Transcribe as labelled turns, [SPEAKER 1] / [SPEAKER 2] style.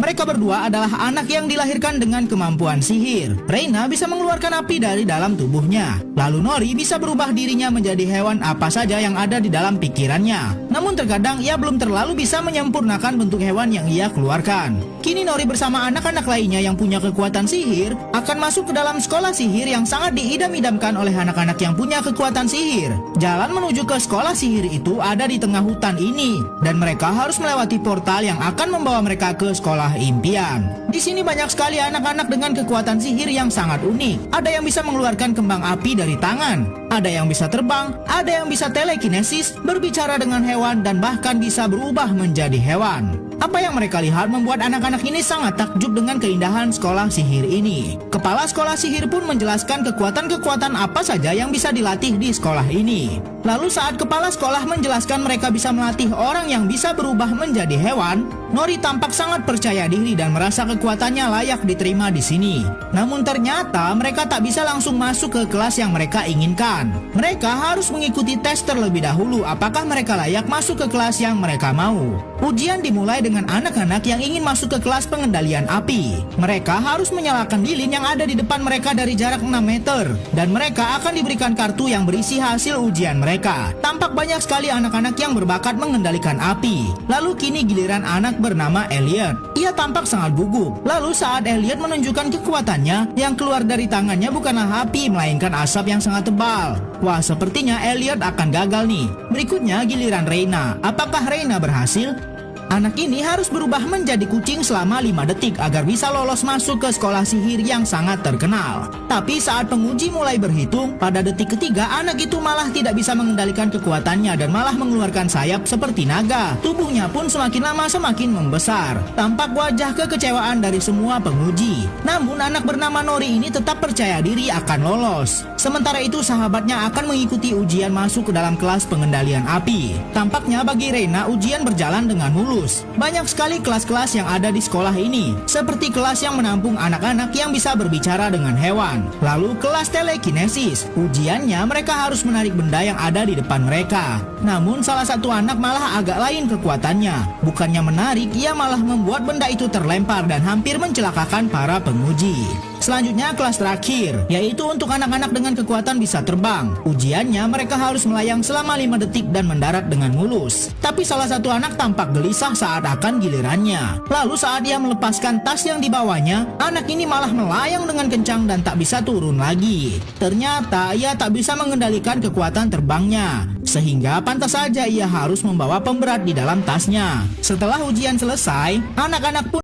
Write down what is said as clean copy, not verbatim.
[SPEAKER 1] Mereka berdua adalah anak yang dilahirkan dengan kemampuan sihir. Reina bisa mengeluarkan api dari dalam tubuhnya. Lalu Nori bisa berubah dirinya menjadi hewan apa saja yang ada di dalam pikirannya. Namun terkadang ia belum terlalu bisa menyempurnakan bentuk hewan yang ia keluarkan. Kini Nori bersama anak-anak lainnya yang punya kekuatan sihir akan masuk ke dalam sekolah sihir yang sangat diidam-idamkan oleh anak-anak yang punya kekuatan sihir. Jalan menuju ke sekolah sihir itu ada di tengah hutan ini, dan mereka harus melewati portal yang akan membawa mereka ke sekolah impian. Di sini banyak sekali anak-anak dengan kekuatan sihir yang sangat unik. Ada yang bisa mengeluarkan kembang api dari tangan, ada yang bisa terbang, ada yang bisa telekinesis, berbicara dengan hewan, dan bahkan bisa berubah menjadi hewan. Apa yang mereka lihat membuat anak-anak ini sangat takjub dengan keindahan sekolah sihir ini. Kepala sekolah sihir pun menjelaskan kekuatan-kekuatan apa saja yang bisa dilatih di sekolah ini. Lalu saat kepala sekolah menjelaskan mereka bisa melatih orang yang bisa berubah menjadi hewan, Nori tampak sangat percaya diri dan merasa kekuatannya layak diterima di sini. Namun ternyata mereka tak bisa langsung masuk ke kelas yang mereka inginkan. Mereka harus mengikuti tes terlebih dahulu apakah mereka layak masuk ke kelas yang mereka mau. Ujian dimulai dengan anak-anak yang ingin masuk ke kelas pengendalian api. Mereka harus menyalakan lilin yang ada di depan mereka dari jarak 6 meter. Dan mereka akan diberikan kartu yang berisi hasil ujian mereka. Tampak banyak sekali anak-anak yang berbakat mengendalikan api. Lalu kini giliran anak bernama Elliot. Ia tampak sangat gugup. Lalu saat Elliot menunjukkan kekuatannya, yang keluar dari tangannya bukanlah api melainkan asap yang sangat tebal. Wah, sepertinya Elliot akan gagal nih. Berikutnya giliran Reina. Apakah Reina berhasil? Anak ini harus berubah menjadi kucing selama 5 detik agar bisa lolos masuk ke sekolah sihir yang sangat terkenal. Tapi saat penguji mulai berhitung, pada detik ketiga anak itu malah tidak bisa mengendalikan kekuatannya dan malah mengeluarkan sayap seperti naga. Tubuhnya pun semakin lama semakin membesar. Tampak wajah kekecewaan dari semua penguji. Namun anak bernama Nori ini tetap percaya diri akan lolos. Sementara itu sahabatnya akan mengikuti ujian masuk ke dalam kelas pengendalian api. Tampaknya bagi Reina ujian berjalan dengan mulus. Banyak sekali kelas-kelas yang ada di sekolah ini, seperti kelas yang menampung anak-anak yang bisa berbicara dengan hewan. Lalu kelas telekinesis, ujiannya mereka harus menarik benda yang ada di depan mereka. Namun salah satu anak malah agak lain kekuatannya. Bukannya menarik, ia malah membuat benda itu terlempar dan hampir mencelakakan para penguji. Selanjutnya kelas terakhir, yaitu untuk anak-anak dengan kekuatan bisa terbang. Ujiannya mereka harus melayang selama 5 detik dan mendarat dengan mulus. Tapi salah satu anak tampak gelisah saat akan gilirannya. Lalu saat ia melepaskan tas yang dibawanya, anak ini malah melayang dengan kencang dan tak bisa turun lagi. Ternyata ia tak bisa mengendalikan kekuatan terbangnya, sehingga pantas saja ia harus membawa pemberat di dalam tasnya. Setelah ujian selesai, anak-anak pun